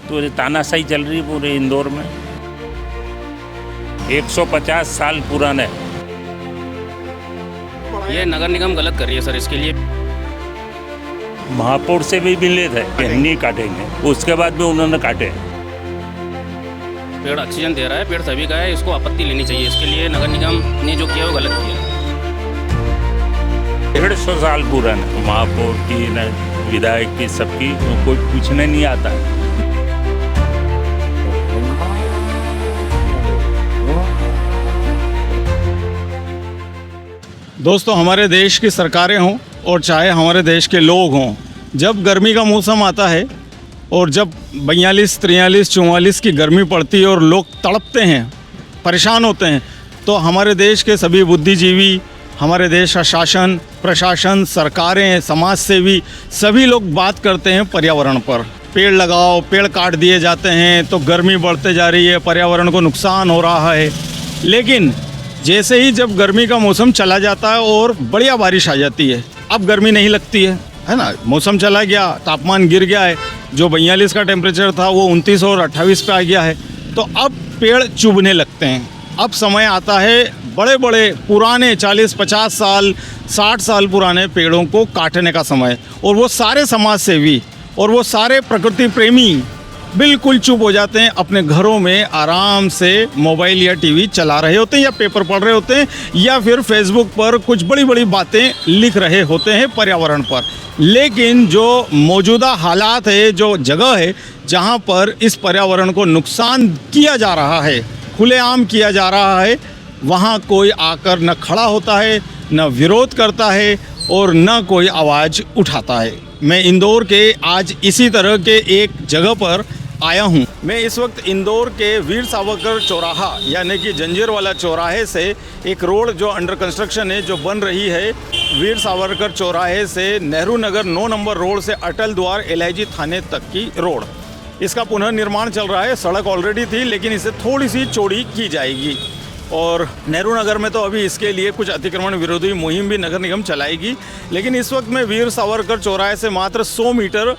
तो ये तानाशाही चल रही है पूरे इंदौर में। 150 साल पुराना है। ये नगर निगम गलत कर रही है सर। इसके लिए महापौर से भी मिले थे कि हम नहीं काटेंगे, उसके बाद भी उन्होंने काटे। पेड़ ऑक्सीजन दे रहा है, पेड़ सभी का है, इसको आपत्ति लेनी चाहिए। इसके लिए नगर निगम ने जो किया वो गलत किया। 150 साल पुराना है। महापौर की न विधायक की सबकी कोई पूछने नहीं आता। दोस्तों, हमारे देश की सरकारें हों और चाहे हमारे देश के लोग हों, जब गर्मी का मौसम आता है और जब 42, 43, 44 की गर्मी पड़ती है और लोग तड़पते हैं, परेशान होते हैं, तो हमारे देश के सभी बुद्धिजीवी, हमारे देश का शासन, प्रशासन, सरकारें, समाज सेवी सभी लोग बात करते हैं पर्यावरण पर। पेड़ लगाओ, पेड़ काट दिए जाते हैं तो गर्मी बढ़ते जा रही है, पर्यावरण को नुकसान हो रहा है। लेकिन जैसे ही जब गर्मी का मौसम चला जाता है और बढ़िया बारिश आ जाती है, अब गर्मी नहीं लगती है ना। मौसम चला गया, तापमान गिर गया है, जो 42 का टेम्परेचर था वो 29 और 28 पे आ गया है, तो अब पेड़ चुभने लगते हैं। अब समय आता है बड़े बड़े पुराने 40, 50 साल, 60 साल पुराने पेड़ों को काटने का समय। और वो सारे समाज सेवी और वो सारे प्रकृति प्रेमी बिल्कुल चुप हो जाते हैं, अपने घरों में आराम से मोबाइल या टीवी चला रहे होते हैं या पेपर पढ़ रहे होते हैं या फिर फेसबुक पर कुछ बड़ी बड़ी बातें लिख रहे होते हैं पर्यावरण पर। लेकिन जो मौजूदा हालात है, जो जगह है जहां पर इस पर्यावरण को नुकसान किया जा रहा है, खुलेआम किया जा रहा है, वहां कोई आकर न खड़ा होता है, न विरोध करता है और न कोई आवाज़ उठाता है। मैं इंदौर के आज इसी तरह के एक जगह पर आया हूं। मैं इस वक्त इंदौर के वीर सावरकर चौराहा यानी कि जंजीरवाला चौराहे से एक रोड जो अंडर कंस्ट्रक्शन है, जो बन रही है, वीर सावरकर चौराहे से नेहरू नगर 9 नंबर रोड से अटल द्वार LIG थाने तक की रोड, इसका पुनर्निर्माण चल रहा है। सड़क ऑलरेडी थी लेकिन इसे थोड़ी सी चौड़ी की जाएगी। और नेहरू नगर में तो अभी इसके लिए कुछ अतिक्रमण विरोधी मुहिम भी नगर निगम चलाएगी। लेकिन इस वक्त मैं वीर सावरकर चौराहे से मात्र 100 मीटर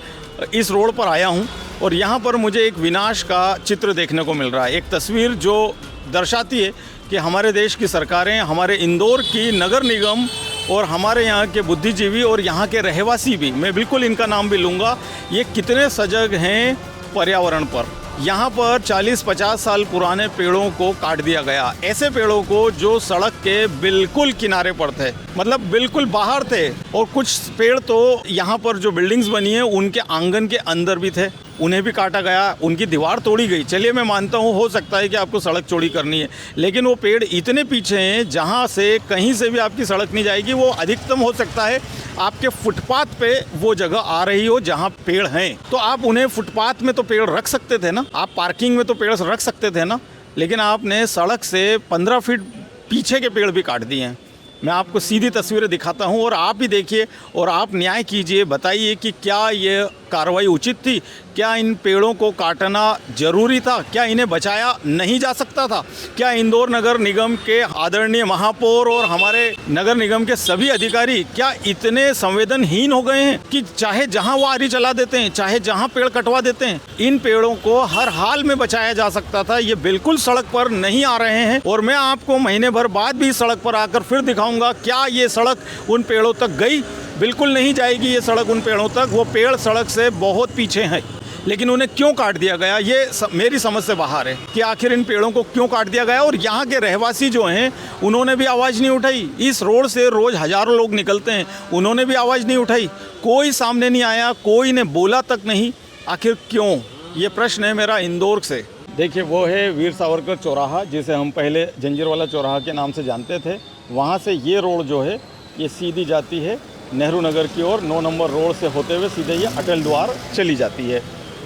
इस रोड पर आया हूं और यहाँ पर मुझे एक विनाश का चित्र देखने को मिल रहा है। एक तस्वीर जो दर्शाती है कि हमारे देश की सरकारें, हमारे इंदौर की नगर निगम और हमारे यहाँ के बुद्धिजीवी और यहाँ के रहवासी भी, मैं बिल्कुल इनका नाम भी लूँगा, ये कितने सजग हैं पर्यावरण पर। यहाँ पर 40-50 साल पुराने पेड़ों को काट दिया गया, ऐसे पेड़ों को जो सड़क के बिल्कुल किनारे पर थे, मतलब बिल्कुल बाहर थे। और कुछ पेड़ तो यहाँ पर जो बिल्डिंग्स बनी है उनके आंगन के अंदर भी थे, उन्हें भी काटा गया, उनकी दीवार तोड़ी गई। चलिए मैं मानता हूँ हो सकता है कि आपको सड़क चौड़ी करनी है, लेकिन वो पेड़ इतने पीछे हैं जहाँ से कहीं से भी आपकी सड़क नहीं जाएगी। वो अधिकतम हो सकता है आपके फुटपाथ पे वो जगह आ रही हो जहाँ पेड़ हैं, तो आप उन्हें फुटपाथ में तो पेड़ रख सकते थे ना, आप पार्किंग में तो पेड़ रख सकते थे ना, लेकिन आपने सड़क से 15 फीट पीछे के पेड़ भी काट दिए हैं। मैं आपको सीधी तस्वीरें दिखाता हूं और आप भी देखिए और आप न्याय कीजिए, बताइए कि क्या ये कार्रवाई उचित थी, क्या इन पेड़ों को काटना जरूरी था, क्या इन्हें बचाया नहीं जा सकता था, क्या इंदौर नगर निगम के आदरणीय महापौर और हमारे नगर निगम के सभी अधिकारी क्या इतने संवेदनहीन हो गए हैं कि चाहे जहां वो आरी चला देते हैं, चाहे जहां पेड़ कटवा देते हैं, इन पेड़ों को हर हाल में बचाया जा सकता था। ये बिल्कुल सड़क पर नहीं आ रहे हैं और मैं आपको महीने भर बाद भी सड़क पर आकर फिर दिखाऊंगा क्या ये सड़क उन पेड़ों तक गई। बिल्कुल नहीं जाएगी ये सड़क उन पेड़ों तक, वो पेड़ सड़क से बहुत पीछे हैं। लेकिन उन्हें क्यों काट दिया गया, ये मेरी समझ से बाहर है कि आखिर इन पेड़ों को क्यों काट दिया गया। और यहाँ के रहवासी जो हैं उन्होंने भी आवाज़ नहीं उठाई। इस रोड से रोज़ हज़ारों लोग निकलते हैं, उन्होंने भी आवाज़ नहीं उठाई, कोई सामने नहीं आया, कोई ने बोला तक नहीं। आखिर क्यों, ये प्रश्न है मेरा इंदौर से। देखिए वो है वीर सावरकर चौराहा, जिसे हम पहले जंजीरवाला चौराहा के नाम से जानते थे। वहाँ से ये रोड जो है ये सीधी जाती है नेहरू नगर की ओर, 9 नंबर रोड से होते हुए सीधे ये अटल द्वार चली जाती है।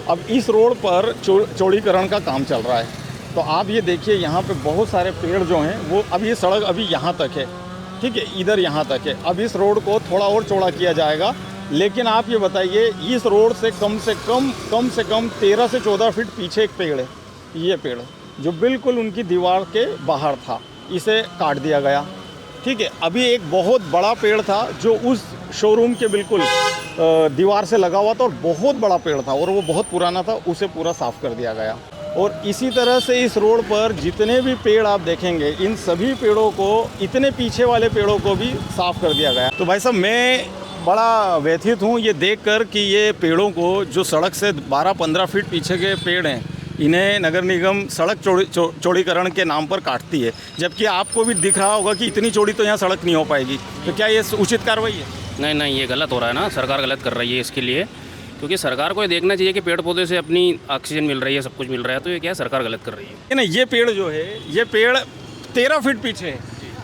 अब इस रोड पर चौड़ीकरण का काम चल रहा है, तो आप ये देखिए यहाँ पे बहुत सारे पेड़ जो हैं वो, अब ये सड़क अभी यहाँ तक है, ठीक है, इधर यहाँ तक है। अब इस रोड को थोड़ा और चौड़ा किया जाएगा, लेकिन आप ये बताइए इस रोड से कम से कम 13 से 14 फीट पीछे एक पेड़ है, ये पेड़ जो बिल्कुल उनकी दीवार के बाहर था, इसे काट दिया गया। ठीक है। अभी एक बहुत बड़ा पेड़ था जो उस शोरूम के बिल्कुल दीवार से लगा हुआ था और बहुत बड़ा पेड़ था और वो बहुत पुराना था, उसे पूरा साफ़ कर दिया गया। और इसी तरह से इस रोड पर जितने भी पेड़ आप देखेंगे, इन सभी पेड़ों को, इतने पीछे वाले पेड़ों को भी साफ़ कर दिया गया। तो भाई साहब, मैं बड़ा व्यथित हूँ ये देखकर कि ये पेड़ों को, जो सड़क से 12-15 फीट पीछे के पेड़ हैं, इन्हें नगर निगम सड़क चौड़ीकरण के नाम पर काटती है, जबकि आपको भी दिख रहा होगा कि इतनी चौड़ी तो यहाँ सड़क नहीं हो पाएगी। तो क्या ये उचित कार्रवाई है? नहीं नहीं, ये गलत हो रहा है ना, सरकार गलत कर रही है इसके लिए, क्योंकि सरकार को ये देखना चाहिए कि पेड़ पौधे से अपनी ऑक्सीजन मिल रही है, सब कुछ मिल रहा है, तो ये क्या है, सरकार गलत कर रही है। नहीं, ये पेड़ जो है, ये पेड़ 13 फीट पीछे है,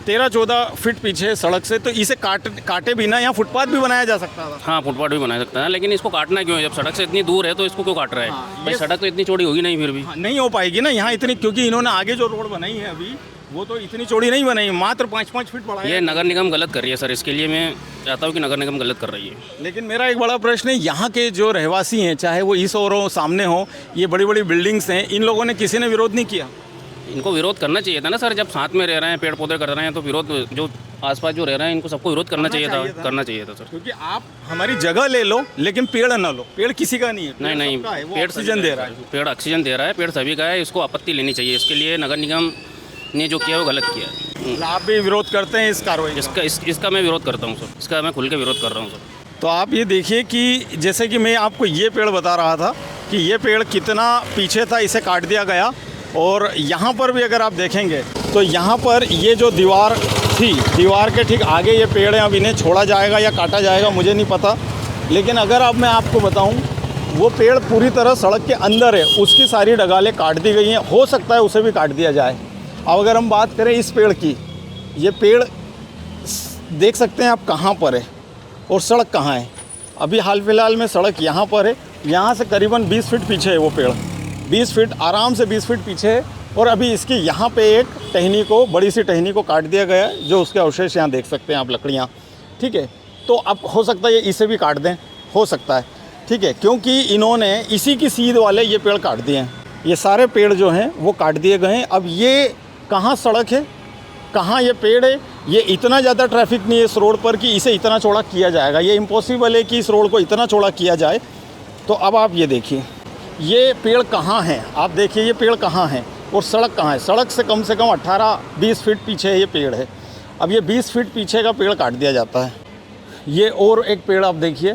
13-14 फीट पीछे सड़क से, तो इसे काटे बिना यहाँ फुटपाथ भी बनाया जा सकता था। हाँ, फुटपाथ भी बना सकता है, लेकिन इसको काटना क्यों है? जब सड़क से इतनी दूर है तो इसको क्यों काट रहा है? भाई सड़क तो इतनी चौड़ी होगी नहीं, फिर भी नहीं हो पाएगी ना यहाँ इतनी, क्योंकि इन्होंने आगे जो रोड बनाई है अभी, वो तो इतनी चौड़ी नहीं बनाई, मात्र 5-5 फीट बढ़ा है। ये नगर निगम गलत कर रही है सर, इसके लिए मैं चाहता हूँ कि नगर निगम गलत कर रही है। लेकिन मेरा एक बड़ा प्रश्न है, यहाँ के जो रहवासी हैं, चाहे वो इस और हो, सामने हो, ये बड़ी बड़ी बिल्डिंग्स हैं, इन लोगों ने किसी ने विरोध नहीं किया? इनको विरोध करना चाहिए था ना सर, जब साथ में रह रहे हैं, पेड़ पौधे कर रहे हैं, तो विरोध, जो आसपास जो रह रहे हैं, इनको सबको विरोध करना चाहिए था सर। क्योंकि आप हमारी जगह ले लो लेकिन पेड़ न लो, पेड़ किसी का नहीं है। नहीं, पेड़ ऑक्सीजन दे रहा है, पेड़ ऑक्सीजन दे रहा है, पेड़ सभी का है, इसको आपत्ति लेनी चाहिए। इसके लिए नगर निगम ने जो किया वो गलत किया है। आप भी विरोध करते हैं इस कार्रवाई का? इसका मैं विरोध करता हूँ सर, इसका मैं खुल के विरोध कर रहा हूँ सर। तो आप ये देखिए कि जैसे कि मैं आपको ये पेड़ बता रहा था कि ये पेड़ कितना पीछे था, इसे काट दिया गया। और यहाँ पर भी अगर आप देखेंगे तो यहाँ पर ये जो दीवार थी, दीवार के ठीक आगे ये पेड़ हैं, अब इन्हें छोड़ा जाएगा या काटा जाएगा मुझे नहीं पता, लेकिन अगर अब मैं आपको बताऊँ, वो पेड़ पूरी तरह सड़क के अंदर है, उसकी सारी डगालें काट दी गई हैं, हो सकता है उसे भी काट दिया जाए। अब अगर हम बात करें इस पेड़ की, ये पेड़ देख सकते हैं आप कहाँ पर है और सड़क कहाँ है। अभी हाल फिलहाल में सड़क यहाँ पर है, यहाँ से करीबन 20 फीट पीछे है वो पेड़, 20 फीट, आराम से 20 फीट पीछे है। और अभी इसकी यहाँ पे एक टहनी को, बड़ी सी टहनी को काट दिया गया है, जो उसके अवशेष यहाँ देख सकते हैं आप, लकड़ियाँ, ठीक है। तो अब हो सकता है ये इसे भी काट दें, हो सकता है, ठीक है, क्योंकि इन्होंने इसी की सीध वाले ये पेड़ काट दिए हैं। ये सारे पेड़ जो हैं वो काट दिए गए हैं। अब ये कहाँ सड़क है, कहाँ ये पेड़ है, ये इतना ज़्यादा ट्रैफिक नहीं है इस रोड पर कि इसे इतना चौड़ा किया जाएगा। ये इम्पॉसिबल है कि इस रोड को इतना चौड़ा किया जाए। तो अब आप ये देखिए, ये पेड़ कहाँ हैं, आप देखिए ये पेड़ कहाँ हैं और सड़क कहाँ है। सड़क से कम 18-20 फीट पीछे ये पेड़ है। अब ये 20 फीट पीछे का पेड़ काट दिया जाता है। ये और एक पेड़ आप देखिए,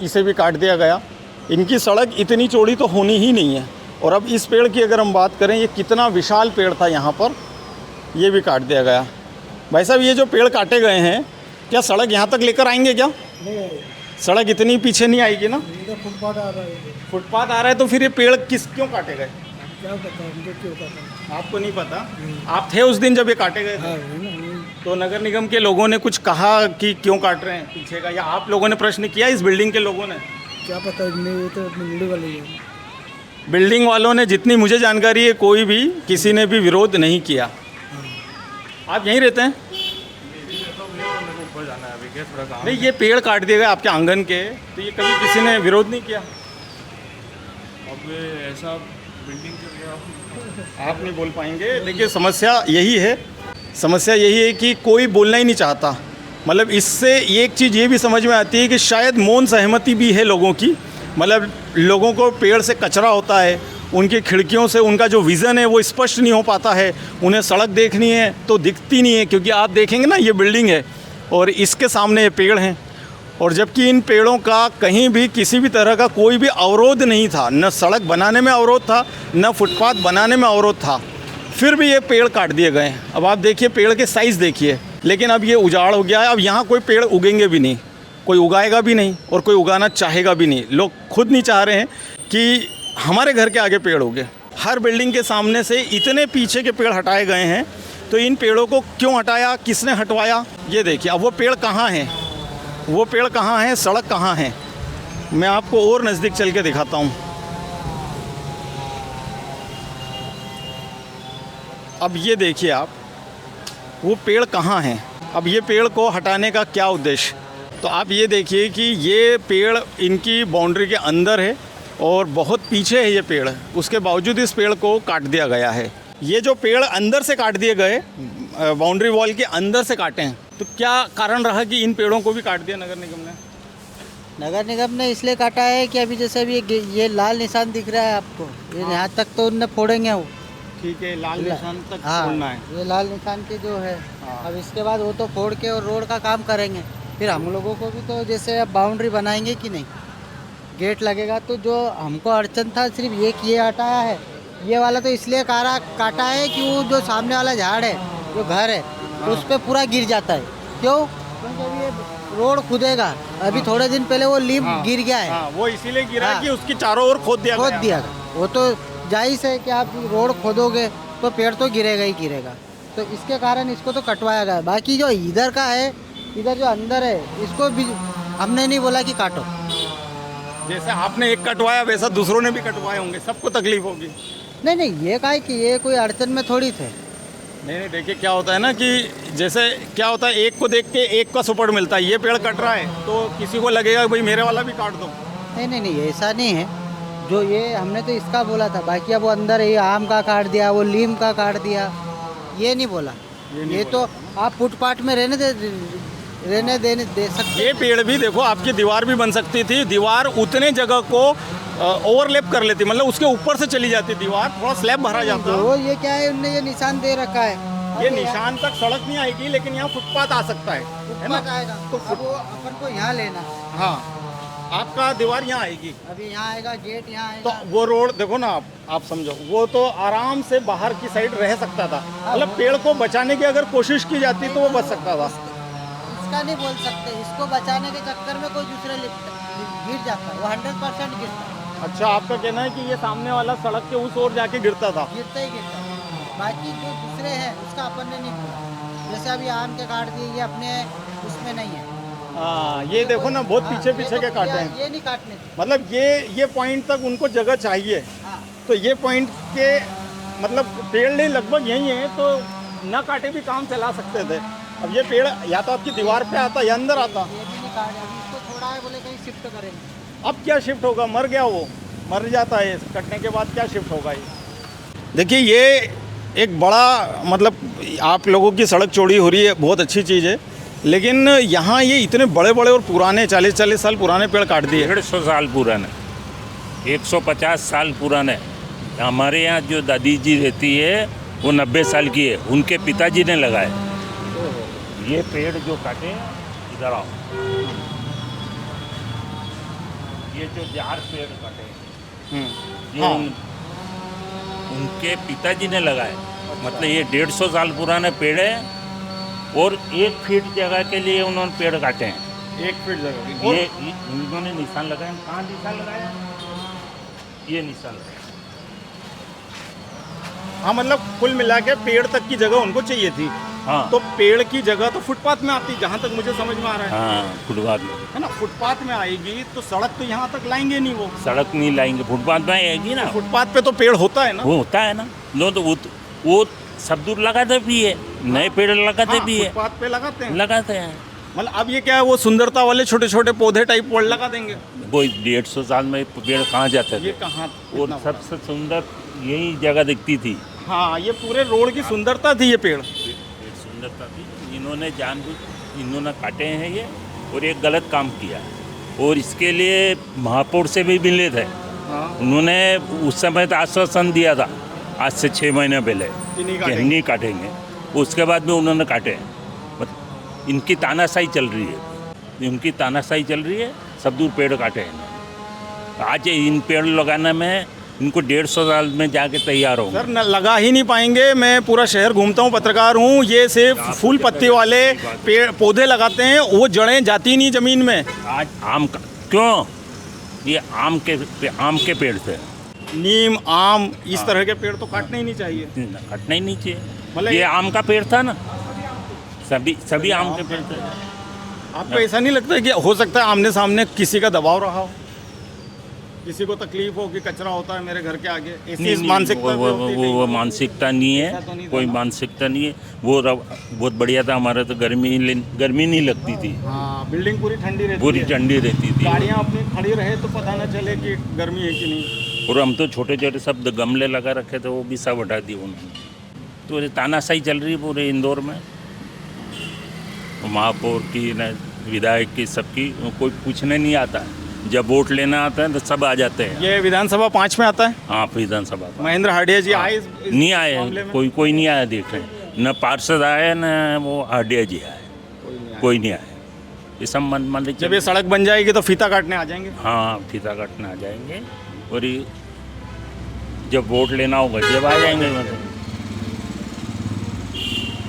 इसे भी काट दिया गया। इनकी सड़क इतनी चौड़ी तो होनी ही नहीं है। और अब इस पेड़ की अगर हम बात करें, ये कितना विशाल पेड़ था यहाँ पर, ये भी काट दिया गया। भाई साहब, ये जो पेड़ काटे गए हैं, क्या सड़क यहाँ तक लेकर आएंगे क्या? नहीं, सड़क इतनी पीछे नहीं आएगी ना? फुटपाथ आ रहा है। फुटपाथ आ रहा है, तो फिर ये पेड़ क्यों काटे गए? क्या पता मुझे, क्यों पता? आपको नहीं पता? आप थे उस दिन जब ये काटे गए थे? तो नगर निगम के लोगों ने कुछ कहा कि क्यों काट रहे हैं पीछे का, या आप लोगों ने प्रश्न किया इस बिल्डिंग के लोगों ने? क्या पता, नहीं, ये तो बिल्डिंग वाले ही है। बिल्डिंग वालों ने, जितनी मुझे जानकारी है, कोई भी किसी ने भी विरोध नहीं किया। आप यहीं रहते हैं? नहीं, ये पेड़ काट दिए गए आपके आंगन के, तो ये कभी किसी ने विरोध नहीं किया? अब ऐसा बिल्डिंग के आप नहीं बोल पाएंगे। देखिए, समस्या यही है, समस्या यही है कि कोई बोलना ही नहीं चाहता। मतलब इससे एक चीज़ ये भी समझ में आती है कि शायद मौन सहमति भी है लोगों की। मतलब लोगों को पेड़ से कचरा होता है, उनकी खिड़कियों से उनका जो विज़न है वो स्पष्ट नहीं हो पाता है। उन्हें सड़क देखनी है तो दिखती नहीं है, क्योंकि आप देखेंगे ना, ये बिल्डिंग है और इसके सामने ये पेड़ हैं, और जबकि इन पेड़ों का कहीं भी किसी भी तरह का कोई भी अवरोध नहीं था, न सड़क बनाने में अवरोध था, न फुटपाथ बनाने में अवरोध था, फिर भी ये पेड़ काट दिए गए। अब आप देखिए, पेड़ के साइज़ देखिए। लेकिन अब ये उजाड़ हो गया है, अब यहाँ कोई पेड़ उगेंगे भी नहीं, कोई उगाएगा भी नहीं और कोई उगाना चाहेगा भी नहीं। लोग खुद नहीं चाह रहे हैं कि हमारे घर के आगे पेड़ उगे। हर बिल्डिंग के सामने से इतने पीछे के पेड़ हटाए गए हैं, तो इन पेड़ों को क्यों हटाया, किसने हटवाया, ये देखिए। अब वो पेड़ कहाँ हैं, वो पेड़ कहाँ हैं, सड़क कहाँ है, मैं आपको और नज़दीक चल के दिखाता हूँ। अब ये देखिए आप, वो पेड़ कहाँ हैं। अब ये पेड़ को हटाने का क्या उद्देश्य? तो आप ये देखिए कि ये पेड़ इनकी बाउंड्री के अंदर है और बहुत पीछे है ये पेड़, उसके बावजूद इस पेड़ को काट दिया गया है। ये जो पेड़ अंदर से काट दिए गए, बाउंड्री वॉल के अंदर से काटे हैं, तो क्या कारण रहा कि इन पेड़ों को भी काट दिया नगर निगम ने? नगर निगम ने इसलिए काटा है कि अभी जैसे अभी ये लाल निशान दिख रहा है आपको, ये यहाँ तक तो उनने फोड़ेंगे वो। ठीक है, लाल निशान तक हाँ, छोड़ना है। ये लाल निशान के जो है, अब इसके बाद वो तो फोड़ के और रोड का काम करेंगे। फिर हम लोगों को भी तो जैसे अब बाउंड्री बनाएंगे कि नहीं, गेट लगेगा। तो जो हमको अड़चन था सिर्फ ये हटाया है, ये वाला तो इसलिए काटा है कि वो जो सामने वाला झाड़ है, जो घर है, उस पर पूरा गिर जाता है। क्यों? क्योंकि अभी ये रोड खुदेगा, अभी थोड़े दिन पहले वो लीम गिर गया है। वो इसीलिए गिरा कि उसकी चारों ओर खोद दिया गया। वो तो जायज़ है कि आप रोड खोदोगे तो पेड़ तो गिरेगा ही गिरेगा, तो इसके कारण इसको तो कटवाया गया। बाकी जो इधर का है, इधर जो अंदर है, इसको भी हमने नहीं बोला कि काटो। जैसे आपने एक कटवाया वैसा दूसरों ने भी कटवाए होंगे, सबको तकलीफ होगी। नहीं, ये का है कि ये कोई अड़चन में थोड़ी थे। नहीं, देखिए क्या होता है ना कि जैसे क्या होता है, एक को देख के एक का सपोर्ट मिलता है। ये पेड़ कट रहा है तो किसी को लगेगा भाई मेरे वाला भी काट दो। नहीं, ऐसा नहीं है। जो ये हमने तो इसका बोला था, बाकी अब वो अंदर ये आम का काट दिया, वो नीम का काट दिया, ये नहीं बोला। ये तो आप फुटपाथ में रहने दे सकते। ये पेड़ भी देखो, आपकी दीवार भी बन सकती थी। दीवार उतने जगह को ओवरलैप कर लेती, मतलब उसके ऊपर से चली जाती दीवार, थोड़ा स्लैब भरा जाता। तो ये क्या है, उनने ये निशान दे रखा है। ये निशान तक सड़क नहीं आएगी, लेकिन यहाँ फुटपाथ आ सकता है ना? आएगा तो अब वो अपन को यहाँ लेना। हाँ, आपका दीवार यहाँ आएगी, अभी यहाँ आएगा, गेट यहाँ तो आएगा। वो रोड देखो ना, आप समझो, वो तो आराम से बाहर की साइड रह सकता था। मतलब पेड़ को बचाने की अगर कोशिश की जाती तो वो बच सकता था। इसका नहीं बोल सकते, इसको बचाने के चक्कर में कोई दूसरा गिर जाता है, वो 100% गिरता है। अच्छा, आपका कहना है कि ये सामने वाला सड़क के उस ओर जाके गिरता था? गिरता ही गिरता है। बाकी जो दूसरे हैं उसका अपन ने नहीं बोला। जैसे अभी आम के काट दिए, ये अपने उसमें नहीं है। हाँ, ये देखो ना, बहुत पीछे पीछे के काटे हैं। ये नहीं काटने थे। मतलब ये पॉइंट तक उनको जगह चाहिए। हाँ। तो ये पॉइंट के मतलब पेड़ नहीं लगभग यही है, तो न काटे भी काम चला सकते थे। अब ये पेड़ या तो आपकी दीवार पे आता या अंदर आता। ये भी नहीं काटे, अभी इसको छोड़ा है, बोले कहीं शिफ्ट करेंगे। अब क्या शिफ्ट होगा? मर गया वो, मर जाता है, कटने के बाद क्या शिफ्ट होगा? ये देखिए, ये एक बड़ा मतलब आप लोगों की सड़क चौड़ी हो रही है, बहुत अच्छी चीज़ है, लेकिन यहाँ ये इतने बड़े बड़े और पुराने 40-40 साल पुराने पेड़ काट दिए। 150 साल पुराने, 150 साल पुराने। हमारे यहाँ जो दादी जी रहती है वो 90 साल की है, उनके पिताजी ने लगाए। ये पेड़ जो काटे, इधर आओ, ये जो 4 पेड़ काटे, ये हाँ। उनके पिताजी ने लगाए। मतलब ये 150 साल पुराने पेड़ है, और 1 फीट जगह के लिए उन्होंने पेड़ काटे हैं। 1 फीट जगह ये उन्होंने निशान लगाए। कहाँ निशान लगाया? ये निशान लगाया। हाँ, मतलब कुल मिला के पेड़ तक की जगह उनको चाहिए थी। हाँ, तो पेड़ की जगह तो फुटपाथ में आती, जहाँ तक मुझे समझ में आ रहा है। हाँ, फुटपाथ में, है ना? फुटपाथ में आएगी तो सड़क तो यहाँ तक लाएंगे नहीं वो। सड़क नहीं लाएंगे, फुटपाथ में आएगी ना। फुटपाथ पे तो पेड़ होता है ना? वो होता है ना, लो तो वो सब दूर लगाते भी है, नए पेड़ लगाते भी है, फुटपाथ पे लगाते हैं। लगाते हैं। मतलब अब ये क्या है, वो सुंदरता वाले छोटे छोटे पौधे टाइप पेड़ लगा देंगे। वो 150 साल में पेड़ कहाँ जाते ये थे? कहाँ? और सबसे सुंदर यही जगह दिखती थी। हाँ, ये पूरे रोड की सुंदरता थी ये पेड़। सुंदरता थी। इन्होंने इन्होंने काटे हैं ये, और एक गलत काम किया, और इसके लिए महापौर से भी मिले थे। हाँ। उन्होंने उस समय तो आश्वासन दिया था, आज से 6 महीने पहले, कि नहीं काटेंगे। उसके बाद में उन्होंने काटे। मतलब इनकी तानाशाही चल रही है, उनकी तानाशाही चल रही है, सब दूर पेड़ काटे हैं इन्होंने। आज इन पेड़ लगाने में इनको 150 साल में जाके तैयार होंगे। सर, लगा ही नहीं पाएंगे। मैं पूरा शहर घूमता हूँ, पत्रकार हूँ। ये सिर्फ फूल पत्ती वाले पेड़ पौधे लगाते हैं, वो जड़ें जाती नहीं ज़मीन में। आज आम का क्यों? ये आम के पेड़ थे। नीम, आम, इस तरह के पेड़ तो काटने ही नहीं चाहिए। कटना ही नहीं चाहिए। मतलब ये आम का पेड़ था ना, सभी आम के पेड़ थे। आपको ऐसा नहीं लगता है कि हो सकता है आमने सामने किसी का दबाव रहा हो, किसी को तकलीफ हो कि कचरा होता है मेरे घर के आगे? ऐसी मानसिकता वो मानसिकता नहीं है, कोई मानसिकता नहीं है। वो बहुत बढ़िया था। हमारे तो गर्मी नहीं लगती थी। हाँ, बिल्डिंग पूरी ठंडी रहती पूरी है। ठंडी रहती थी। गाड़ियाँ अपनी खड़ी रहे तो पता ना चले कि गर्मी है कि नहीं। और हम तो छोटे छोटे सब गमले लगा रखे थे, वो भी सब हटा दिए उन्होंने। तो ये तानाशाही चल रही है पूरे इंदौर में, महापौर की न विधायक की, सबकी, कोई पूछने नहीं आता है। जब वोट लेना आता है तो सब आ जाते हैं। ये विधानसभा 5 में आता है। हाँ, विधानसभा का महेंद्र हार्डिया जी आए नहीं आए, कोई नहीं आया देखने, न पार्षद आए न वो हार्डिया जी आए, कोई नहीं आए। ये सब मान जब ये सड़क बन जाएगी तो फीता काटने आ जाएंगे। हाँ, फीता काटने आ जाएंगे, और ये जब वोट लेना होगा जब आ जाएंगे।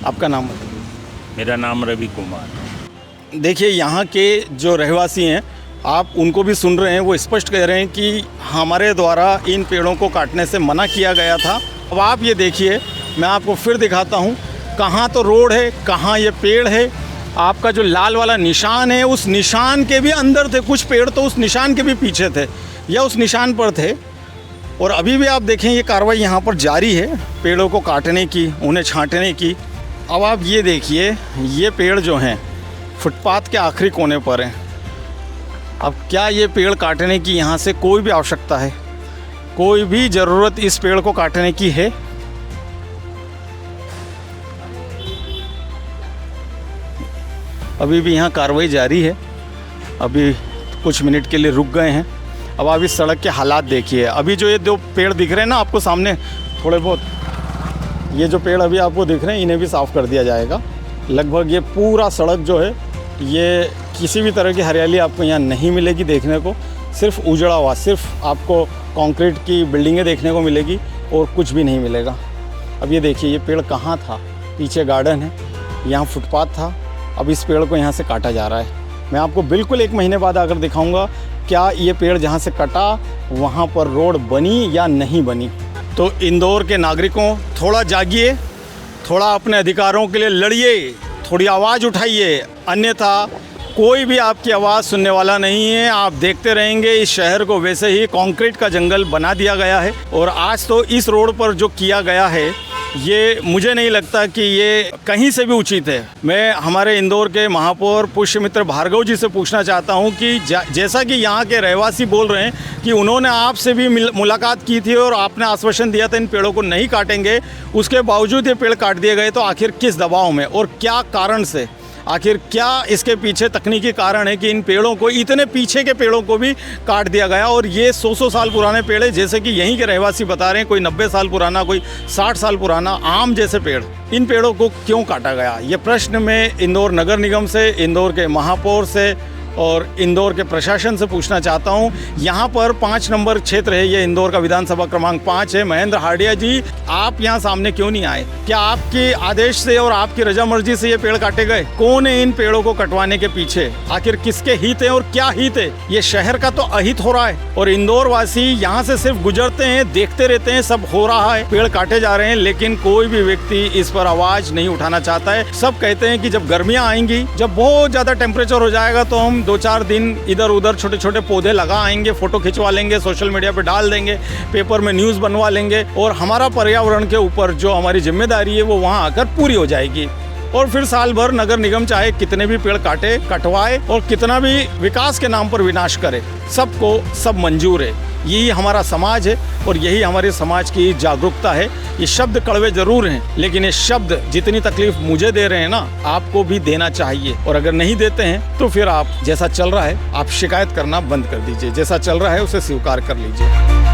आपका नाम बताइए। मेरा नाम रवि कुमार। देखिए, यहाँ के जो रहवासी हैं, आप उनको भी सुन रहे हैं, वो स्पष्ट कह रहे हैं कि हमारे द्वारा इन पेड़ों को काटने से मना किया गया था। अब आप ये देखिए, मैं आपको फिर दिखाता हूँ, कहाँ तो रोड है, कहाँ ये पेड़ है। आपका जो लाल वाला निशान है, उस निशान के भी अंदर थे कुछ पेड़, तो उस निशान के भी पीछे थे या उस निशान पर थे। और अभी भी आप देखें, ये कार्रवाई यहाँ पर जारी है पेड़ों को काटने की, उन्हें छांटने की। अब आप ये देखिए, ये पेड़ जो हैं फुटपाथ के आखिरी कोने पर हैं। अब क्या ये पेड़ काटने की यहाँ से कोई भी आवश्यकता है? कोई भी ज़रूरत इस पेड़ को काटने की है? अभी भी यहाँ कार्रवाई जारी है। अभी कुछ मिनट के लिए रुक गए हैं। अब आप इस सड़क के हालात देखिए। अभी जो ये 2 पेड़ दिख रहे हैं ना आपको सामने, थोड़े बहुत, ये जो पेड़ अभी आपको दिख रहे हैं, इन्हें भी साफ़ कर दिया जाएगा। लगभग ये पूरा सड़क जो है, ये किसी भी तरह की हरियाली आपको यहाँ नहीं मिलेगी देखने को। सिर्फ उजड़ा हुआ, सिर्फ आपको कंक्रीट की बिल्डिंगें देखने को मिलेगी और कुछ भी नहीं मिलेगा। अब ये देखिए, ये पेड़ कहाँ था? पीछे गार्डन है, यहाँ फुटपाथ था। अब इस पेड़ को यहाँ से काटा जा रहा है। मैं आपको बिल्कुल 1 महीने बाद आकर दिखाऊंगा क्या ये पेड़ जहाँ से कटा वहाँ पर रोड बनी या नहीं बनी। तो इंदौर के नागरिकों, थोड़ा जागिए, थोड़ा अपने अधिकारों के लिए लड़िए, थोड़ी आवाज़ उठाइए, अन्यथा कोई भी आपकी आवाज़ सुनने वाला नहीं है। आप देखते रहेंगे इस शहर को वैसे ही कंक्रीट का जंगल बना दिया गया है। और आज तो इस रोड पर जो किया गया है, ये मुझे नहीं लगता कि ये कहीं से भी उचित है। मैं हमारे इंदौर के महापौर पुष्यमित्र भार्गव जी से पूछना चाहता हूं कि जैसा कि यहाँ के रहवासी बोल रहे हैं कि उन्होंने आपसे भी मुलाकात की थी और आपने आश्वासन दिया था इन पेड़ों को नहीं काटेंगे, उसके बावजूद ये पेड़ काट दिए गए, तो आखिर किस दबाव में और क्या कारण से? आखिर क्या इसके पीछे तकनीकी कारण है कि इन पेड़ों को, इतने पीछे के पेड़ों को भी काट दिया गया? और ये 100 साल पुराने पेड़ है, जैसे कि यहीं के रहवासी बता रहे हैं, कोई 90 साल पुराना, कोई 60 साल पुराना आम जैसे पेड़। इन पेड़ों को क्यों काटा गया? ये प्रश्न मैं इंदौर नगर निगम से, इंदौर के महापौर से और इंदौर के प्रशासन से पूछना चाहता हूं। यहाँ पर 5 नंबर क्षेत्र है, ये इंदौर का विधानसभा क्रमांक 5 है। महेंद्र हार्डिया जी, आप यहाँ सामने क्यों नहीं आए? क्या आपके आदेश से और आपकी रजामर्जी से ये पेड़ काटे गए? कौन है इन पेड़ों को कटवाने के पीछे? आखिर किसके हित है और क्या हित है? ये शहर का तो अहित हो रहा है और इंदौर वासी यहाँ से सिर्फ गुजरते हैं, देखते रहते हैं, सब हो रहा है, पेड़ काटे जा रहे हैं, लेकिन कोई भी व्यक्ति इस पर आवाज नहीं उठाना चाहता है। सब कहते हैं कि जब गर्मियाँ आएंगी, जब बहुत ज्यादा टेम्परेचर हो जाएगा, तो हम 2-4 दिन इधर उधर छोटे छोटे पौधे लगा आएंगे, फोटो खिंचवा लेंगे, सोशल मीडिया पे डाल देंगे, पेपर में न्यूज़ बनवा लेंगे और हमारा पर्यावरण के ऊपर जो हमारी जिम्मेदारी है वो वहाँ आकर पूरी हो जाएगी। और फिर साल भर नगर निगम चाहे कितने भी पेड़ काटे, कटवाए और कितना भी विकास के नाम पर विनाश करे, सबको सब मंजूर है। यही हमारा समाज है और यही हमारे समाज की जागरूकता है। ये शब्द कड़वे जरूर हैं, लेकिन ये शब्द जितनी तकलीफ मुझे दे रहे हैं ना, आपको भी देना चाहिए। और अगर नहीं देते हैं तो फिर आप, जैसा चल रहा है, आप शिकायत करना बंद कर दीजिए। जैसा चल रहा है उसे स्वीकार कर लीजिए।